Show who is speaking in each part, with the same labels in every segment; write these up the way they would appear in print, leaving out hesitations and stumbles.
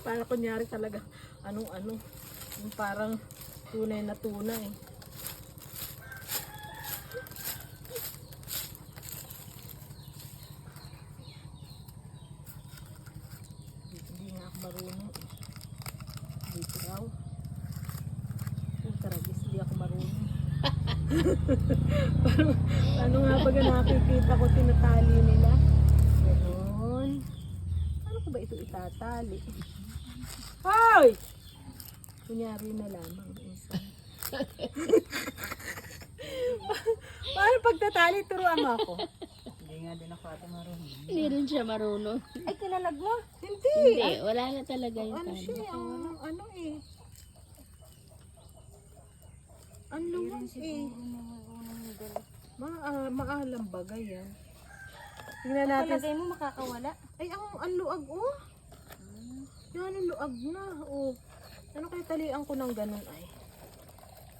Speaker 1: Para kunyari talaga, anong-ano. Yung parang tunay na tunay. Hindi nga ako marunong. Dito raw. Taragis, hindi ako marunong. Ano nga ba nakikita ko tinatali nila? Ganon. Ano ko ba ito itatali? Hoy! Kunyari na lamang. Paano pagtatali? Turuan mo ako.
Speaker 2: Hindi nga din ako ate marunong.
Speaker 3: Hindi rin siya marunong.
Speaker 1: Ay, kinalag mo? Hindi.
Speaker 3: Hindi, wala na talaga yung
Speaker 1: Ano siya?
Speaker 3: tali.
Speaker 1: Ano eh? Ang luwag eh. Maalam bagay yan. Tingnan natin.
Speaker 4: Palagay mo makakawala.
Speaker 1: Ay, ang luag oh. Yan ang luag na oh. Ano kaya talian ko ng ganun ay?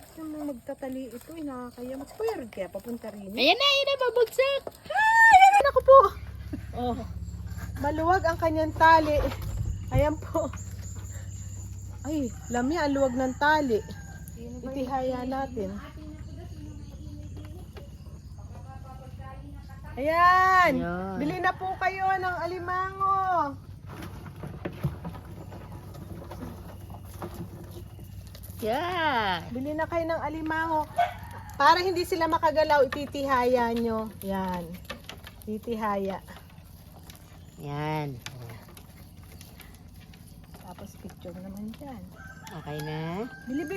Speaker 1: Kasi mo magtatali ito, nakakaya. Mas kuya rin kaya papunta rin.
Speaker 3: Ayan na, babagsak.
Speaker 1: Ayan ako po. Oh. Maluwag ang kanyang tali. Ayan po. Ay, lami ang luwag ng tali. Itihaya natin. Ayan.
Speaker 3: Ayan.
Speaker 1: Bili na po kayo ng alimango.
Speaker 3: Yeah.
Speaker 1: Bili na kayo ng alimango. Para hindi sila makagalaw, ititihaya nyo. Yan. Itihaya.
Speaker 3: Yan.
Speaker 1: Tapos picture naman dyan.
Speaker 3: Okay na.
Speaker 1: Bili